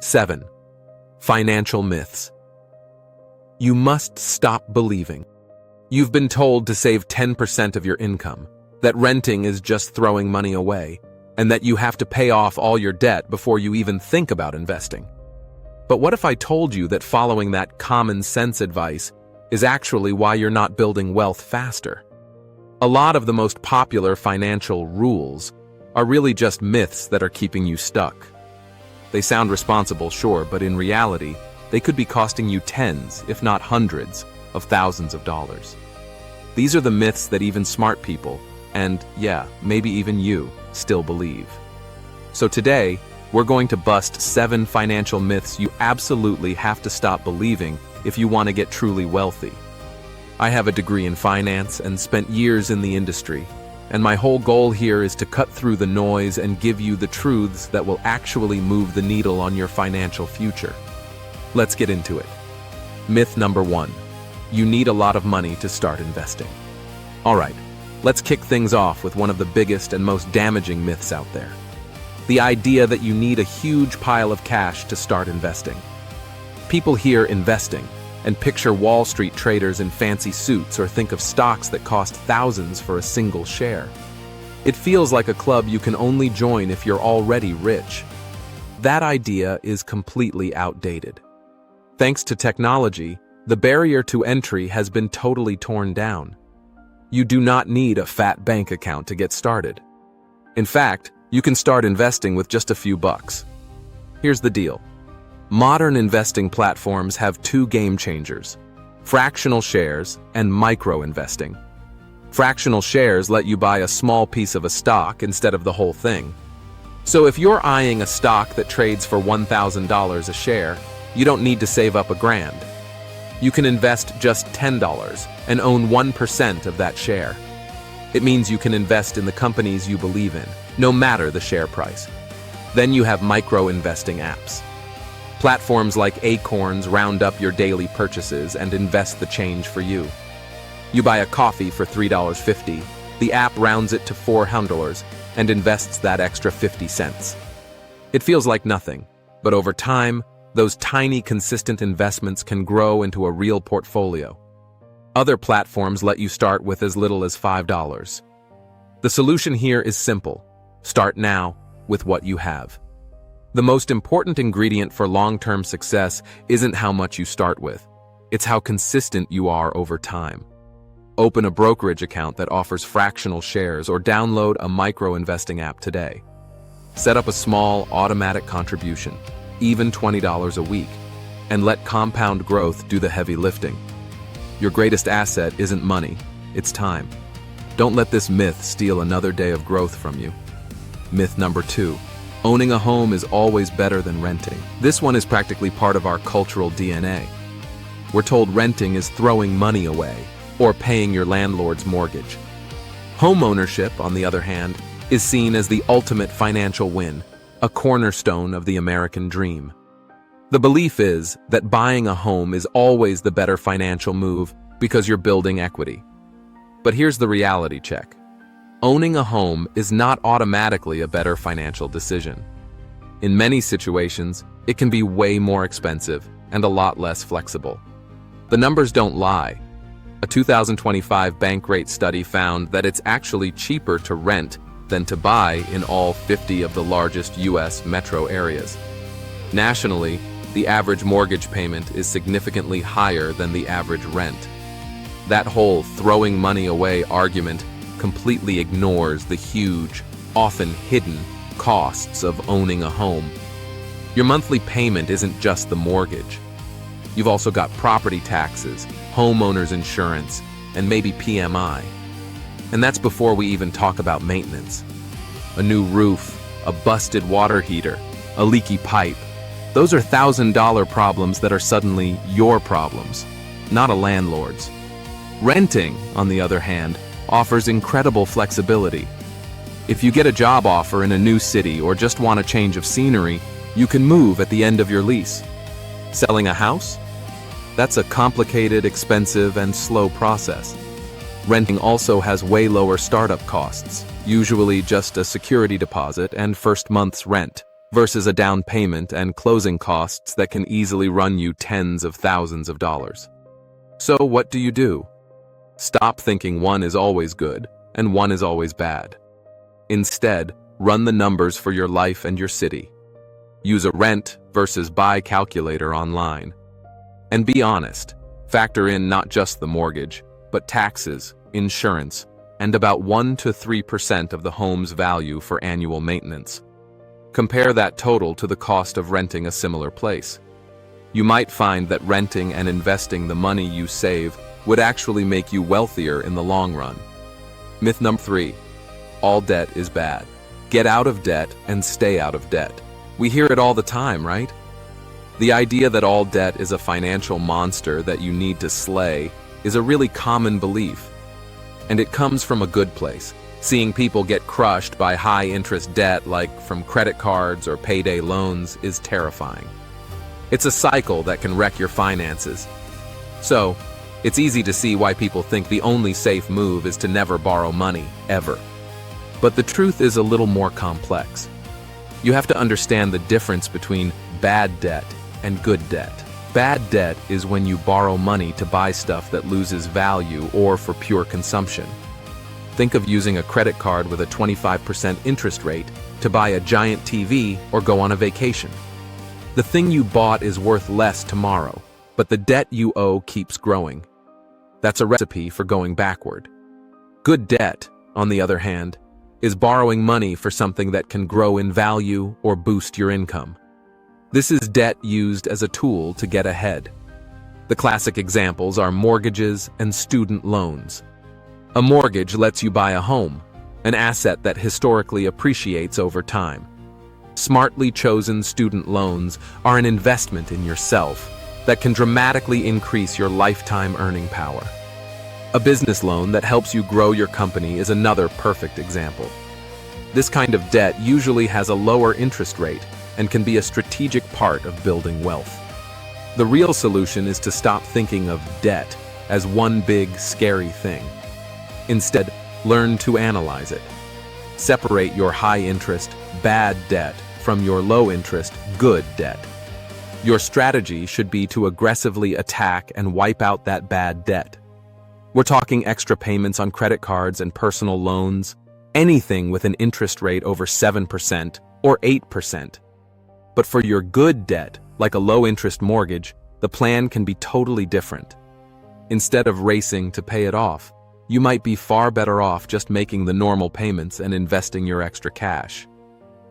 7. Financial myths. You must stop believing. You've been told to save 10% of your income, that renting is just throwing money away, and that you have to pay off all your debt before you even think about investing. But what if I told you that following that common sense advice is actually why you're not building wealth faster? A lot of the most popular financial rules are really just myths that are keeping you stuck. They sound responsible, sure, but in reality, they could be costing you tens, if not hundreds, of thousands of dollars. These are the myths that even smart people, and yeah, maybe even you, still believe. So today, we're going to bust 7 financial myths you absolutely have to stop believing if you want to get truly wealthy. I have a degree in finance and spent years in the industry, and my whole goal here is to cut through the noise and give you the truths that will actually move the needle on your financial future. Let's get into it. Myth number 1. You need a lot of money to start investing. Alright, let's kick things off with one of the biggest and most damaging myths out there. The idea that you need a huge pile of cash to start investing. People hear investing and picture Wall Street traders in fancy suits or think of stocks that cost thousands for a single share. It feels like a club you can only join if you're already rich. That idea is completely outdated. Thanks to technology, the barrier to entry has been totally torn down. You do not need a fat bank account to get started. In fact, you can start investing with just a few bucks. Here's the deal. Modern investing platforms have 2 game changers: fractional shares and micro investing. Fractional shares let you buy a small piece of a stock instead of the whole thing. So if you're eyeing a stock that trades for $1,000 a share, you don't need to save up $1,000. You can invest just $10 and own 1% of that share. It means you can invest in the companies you believe in, no matter the share price. Then you have micro-investing apps. Platforms like Acorns round up your daily purchases and invest the change for you. You buy a coffee for $3.50, the app rounds it to $4 and invests that extra 50 cents. It feels like nothing, but over time, those tiny consistent investments can grow into a real portfolio. Other platforms let you start with as little as $5. The solution here is simple. Start now with what you have. The most important ingredient for long-term success isn't how much you start with. It's how consistent you are over time. Open a brokerage account that offers fractional shares or download a micro-investing app today. Set up a small, automatic contribution, even $20 a week, and let compound growth do the heavy lifting. Your greatest asset isn't money, it's time. Don't let this myth steal another day of growth from you. Myth number 2. Owning a home is always better than renting. This one is practically part of our cultural DNA. We're told renting is throwing money away or paying your landlord's mortgage. Homeownership, on the other hand, is seen as the ultimate financial win, a cornerstone of the American dream. The belief is that buying a home is always the better financial move because you're building equity. But here's the reality check. Owning a home is not automatically a better financial decision. In many situations, it can be way more expensive and a lot less flexible. The numbers don't lie. A 2025 Bankrate study found that it's actually cheaper to rent than to buy in all 50 of the largest U.S. metro areas. Nationally, the average mortgage payment is significantly higher than the average rent. That whole throwing money away argument completely ignores the huge, often hidden, costs of owning a home. Your monthly payment isn't just the mortgage. You've also got property taxes, homeowner's insurance, and maybe PMI. And that's before we even talk about maintenance. A new roof, a busted water heater, a leaky pipe. Those are $1,000 problems that are suddenly your problems, not a landlord's. Renting, on the other hand, offers incredible flexibility. If you get a job offer in a new city or just want a change of scenery, you can move at the end of your lease. Selling a house? That's a complicated, expensive, and slow process. Renting also has way lower startup costs, usually just a security deposit and first month's rent, versus a down payment and closing costs that can easily run you tens of thousands of dollars. So what do? Stop thinking one is always good and one is always bad. Instead, run the numbers for your life and your city. Use a rent versus buy calculator online. And be honest, factor in not just the mortgage, but taxes, insurance, and about 1 to 3% of the home's value for annual maintenance. Compare that total to the cost of renting a similar place. You might find that renting and investing the money you save would actually make you wealthier in the long run. Myth number 3. All debt is bad. Get out of debt and stay out of debt. We hear it all the time, right? The idea that all debt is a financial monster that you need to slay is a really common belief. And it comes from a good place. Seeing people get crushed by high-interest debt like from credit cards or payday loans is terrifying. It's a cycle that can wreck your finances. So, it's easy to see why people think the only safe move is to never borrow money, ever. But the truth is a little more complex. You have to understand the difference between bad debt and good debt. Bad debt is when you borrow money to buy stuff that loses value or for pure consumption. Think of using a credit card with a 25% interest rate to buy a giant TV or go on a vacation. The thing you bought is worth less tomorrow, but the debt you owe keeps growing. That's a recipe for going backward. Good debt, on the other hand, is borrowing money for something that can grow in value or boost your income. This is debt used as a tool to get ahead. The classic examples are mortgages and student loans. A mortgage lets you buy a home, an asset that historically appreciates over time. Smartly chosen student loans are an investment in yourself that can dramatically increase your lifetime earning power. A business loan that helps you grow your company is another perfect example. This kind of debt usually has a lower interest rate and can be a strategic part of building wealth. The real solution is to stop thinking of debt as one big, scary thing. Instead, learn to analyze it. Separate your high-interest, bad debt from your low-interest, good debt. Your strategy should be to aggressively attack and wipe out that bad debt. We're talking extra payments on credit cards and personal loans, anything with an interest rate over 7% or 8%. But for your good debt, like a low-interest mortgage, the plan can be totally different. Instead of racing to pay it off, you might be far better off just making the normal payments and investing your extra cash.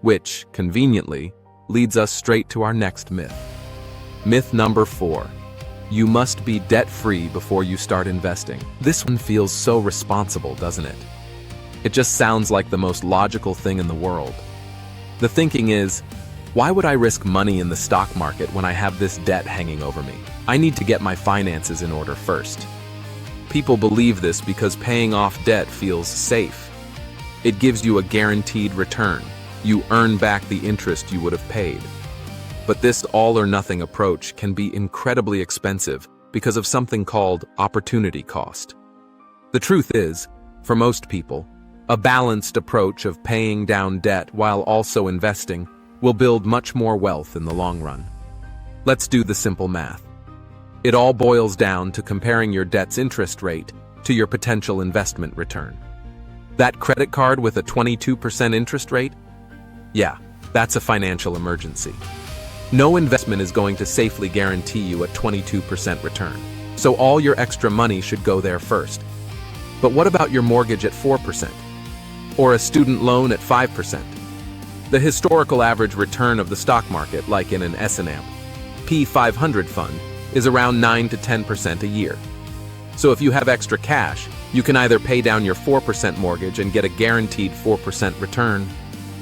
Which, conveniently, leads us straight to our next myth. Myth number 4. You must be debt-free before you start investing. This one feels so responsible, doesn't it? It just sounds like the most logical thing in the world. The thinking is, why would I risk money in the stock market when I have this debt hanging over me? I need to get my finances in order first. People believe this because paying off debt feels safe. It gives you a guaranteed return. You earn back the interest you would have paid. But this all-or-nothing approach can be incredibly expensive because of something called opportunity cost. The truth is, for most people, a balanced approach of paying down debt while also investing will build much more wealth in the long run. Let's do the simple math. It all boils down to comparing your debt's interest rate to your potential investment return. That credit card with a 22% interest rate? Yeah, that's a financial emergency. No investment is going to safely guarantee you a 22% return, so all your extra money should go there first. But what about your mortgage at 4%? Or a student loan at 5%? The historical average return of the stock market, like in an S&P 500 fund, is around 9 to 10% a year. So if you have extra cash, you can either pay down your 4% mortgage and get a guaranteed 4% return,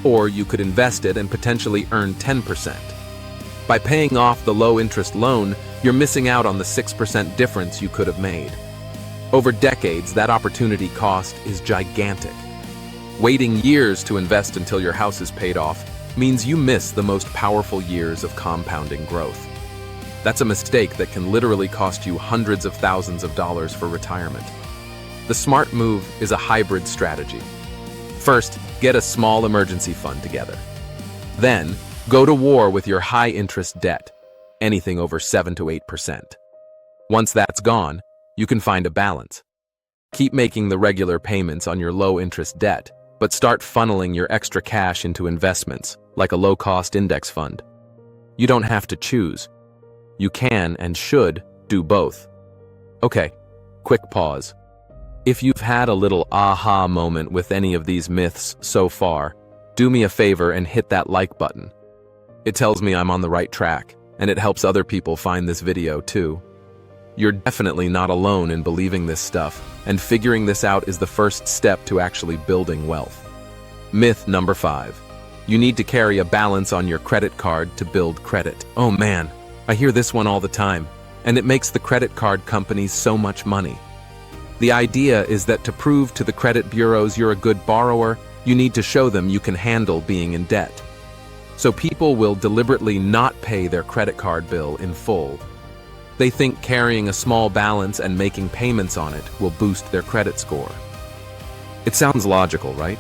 or you could invest it and potentially earn 10%. By paying off the low-interest loan, you're missing out on the 6% difference you could have made. Over decades, that opportunity cost is gigantic. Waiting years to invest until your house is paid off means you miss the most powerful years of compounding growth. That's a mistake that can literally cost you hundreds of thousands of dollars for retirement. The smart move is a hybrid strategy. First, get a small emergency fund together. Then, Go to war with your high-interest debt, anything over 7 to 8%. Once that's gone, you can find a balance. Keep making the regular payments on your low-interest debt, but start funneling your extra cash into investments, like a low-cost index fund. You don't have to choose. You can and should do both. Okay, quick pause. If you've had a little aha moment with any of these myths so far, do me a favor and hit that like button. It tells me I'm on the right track, and it helps other people find this video too. You're definitely not alone in believing this stuff, and figuring this out is the first step to actually building wealth. Myth number 5. You need to carry a balance on your credit card to build credit. Oh man, I hear this one all the time, and it makes the credit card companies so much money. The idea is that to prove to the credit bureaus you're a good borrower, you need to show them you can handle being in debt. So people will deliberately not pay their credit card bill in full. They think carrying a small balance and making payments on it will boost their credit score. It sounds logical, right?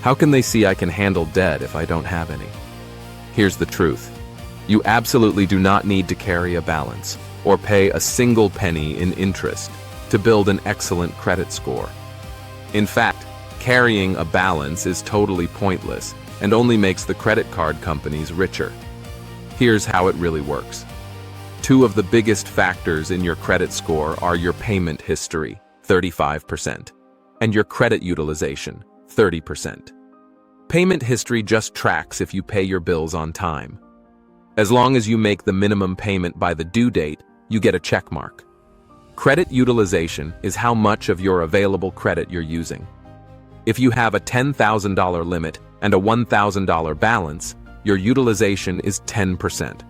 How can they see I can handle debt if I don't have any? Here's the truth. You absolutely do not need to carry a balance or pay a single penny in interest to build an excellent credit score. In fact, carrying a balance is totally pointless and only makes the credit card companies richer. Here's how it really works. 2 of the biggest factors in your credit score are your payment history, 35%, and your credit utilization, 30%. Payment history just tracks if you pay your bills on time. As long as you make the minimum payment by the due date, you get a check mark. Credit utilization is how much of your available credit you're using. If you have a $10,000 limit and a $1,000 balance, your utilization is 10%.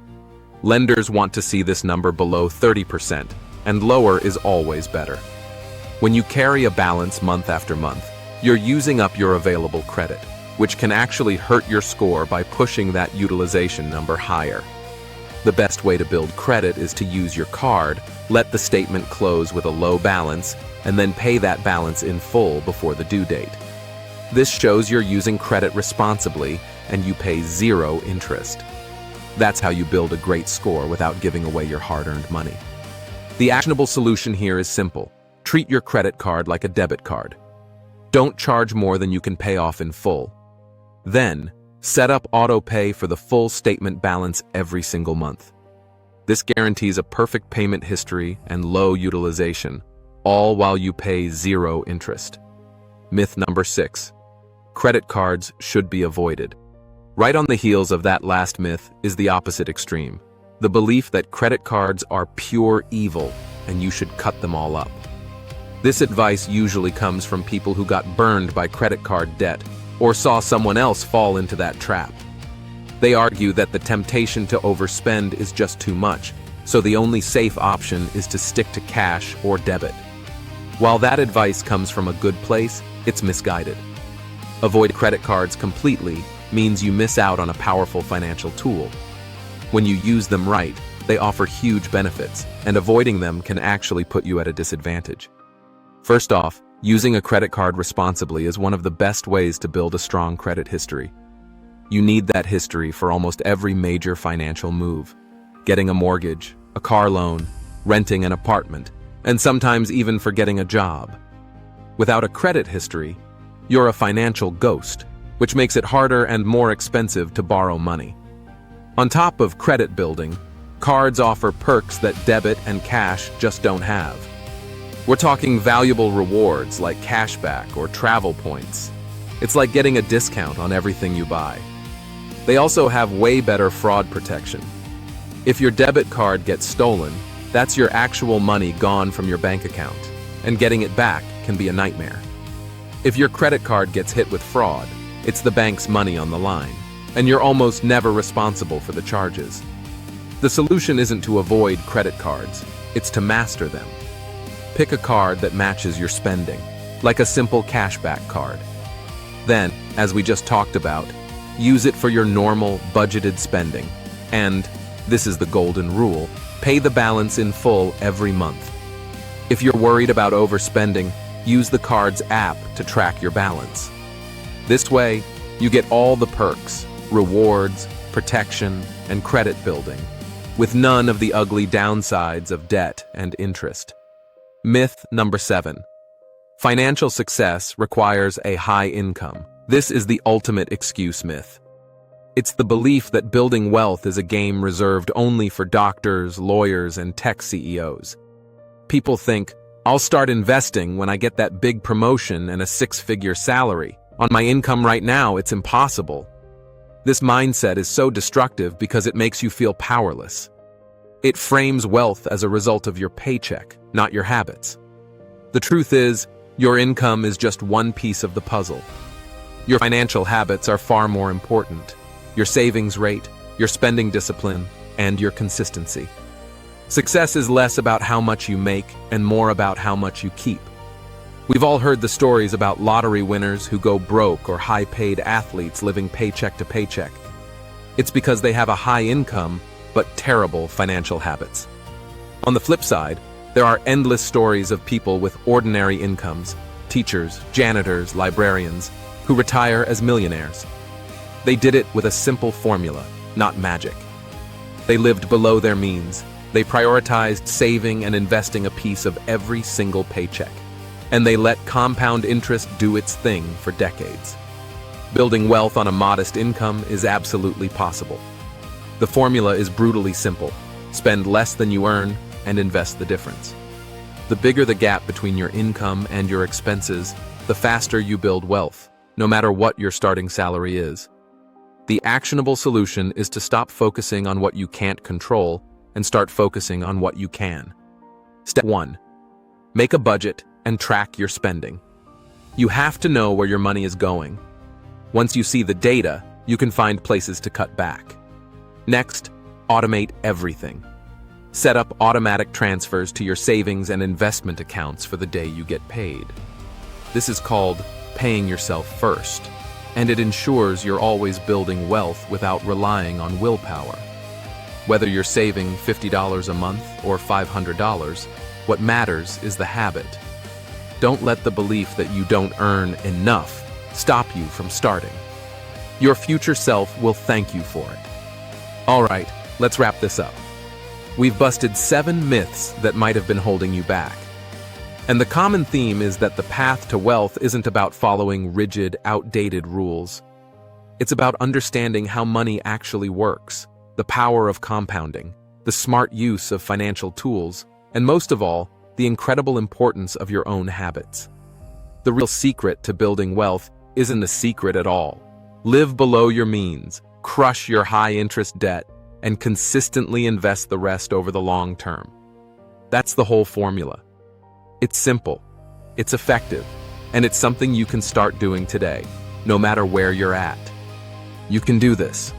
Lenders want to see this number below 30%, and lower is always better. When you carry a balance month after month, you're using up your available credit, which can actually hurt your score by pushing that utilization number higher. The best way to build credit is to use your card, let the statement close with a low balance, and then pay that balance in full before the due date. This shows you're using credit responsibly and you pay 0 interest. That's how you build a great score without giving away your hard-earned money. The actionable solution here is simple. Treat your credit card like a debit card. Don't charge more than you can pay off in full. Then, set up auto pay for the full statement balance every single month. This guarantees a perfect payment history and low utilization, all while you pay 0 interest. Myth number 6. Credit cards should be avoided. Right on the heels of that last myth is the opposite extreme, the belief that credit cards are pure evil and you should cut them all up. This advice usually comes from people who got burned by credit card debt or saw someone else fall into that trap. They argue that the temptation to overspend is just too much, so the only safe option is to stick to cash or debit. While that advice comes from a good place, it's misguided. Avoid credit cards completely means you miss out on a powerful financial tool. When you use them right, they offer huge benefits, and avoiding them can actually put you at a disadvantage. First off, using a credit card responsibly is one of the best ways to build a strong credit history. You need that history for almost every major financial move: getting a mortgage, a car loan, renting an apartment, and sometimes even for getting a job. Without a credit history, you're a financial ghost, which makes it harder and more expensive to borrow money. On top of credit building, cards offer perks that debit and cash just don't have. We're talking valuable rewards like cashback or travel points. It's like getting a discount on everything you buy. They also have way better fraud protection. If your debit card gets stolen, that's your actual money gone from your bank account, and getting it back can be a nightmare. If your credit card gets hit with fraud, it's the bank's money on the line, and you're almost never responsible for the charges. The solution isn't to avoid credit cards, it's to master them. Pick a card that matches your spending, like a simple cashback card. Then, as we just talked about, use it for your normal, budgeted spending. And, this is the golden rule, pay the balance in full every month. If you're worried about overspending, use the card's app to track your balance. This way, you get all the perks, rewards, protection, and credit building, with none of the ugly downsides of debt and interest. Myth number 7. Financial success requires a high income. This is the ultimate excuse myth. It's the belief that building wealth is a game reserved only for doctors, lawyers, and tech CEOs. People think, I'll start investing when I get that big promotion and a 6-figure salary. On my income right now, it's impossible. This mindset is so destructive because it makes you feel powerless. It frames wealth as a result of your paycheck, not your habits. The truth is, your income is just one piece of the puzzle. Your financial habits are far more important. Your savings rate, your spending discipline, and your consistency. Success is less about how much you make and more about how much you keep. We've all heard the stories about lottery winners who go broke or high-paid athletes living paycheck to paycheck. It's because they have a high income, but terrible financial habits. On the flip side, there are endless stories of people with ordinary incomes, teachers, janitors, librarians, who retire as millionaires. They did it with a simple formula, not magic. They lived below their means. They prioritized saving and investing a piece of every single paycheck. And they let compound interest do its thing for decades. Building wealth on a modest income is absolutely possible. The formula is brutally simple. Spend less than you earn and invest the difference. The bigger the gap between your income and your expenses, the faster you build wealth, no matter what your starting salary is. The actionable solution is to stop focusing on what you can't control and start focusing on what you can. Step 1. Make a budget and track your spending. You have to know where your money is going. Once you see the data, you can find places to cut back. Next, automate everything. Set up automatic transfers to your savings and investment accounts for the day you get paid. This is called paying yourself first, and it ensures you're always building wealth without relying on willpower. Whether you're saving $50 a month or $500, what matters is the habit. Don't let the belief that you don't earn enough stop you from starting. Your future self will thank you for it. All right, let's wrap this up. We've busted 7 myths that might have been holding you back. And the common theme is that the path to wealth isn't about following rigid, outdated rules. It's about understanding how money actually works, the power of compounding, the smart use of financial tools, and most of all, the incredible importance of your own habits. The real secret to building wealth isn't a secret at all. Live below your means, crush your high-interest debt, and consistently invest the rest over the long term. That's the whole formula. It's simple, it's effective, and it's something you can start doing today, no matter where you're at. You can do this.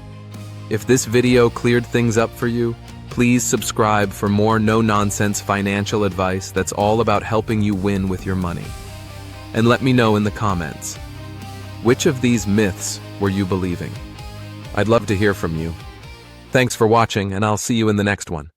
If this video cleared things up for you, please subscribe for more no-nonsense financial advice that's all about helping you win with your money. And let me know in the comments, which of these myths were you believing? I'd love to hear from you. Thanks for watching, and I'll see you in the next one.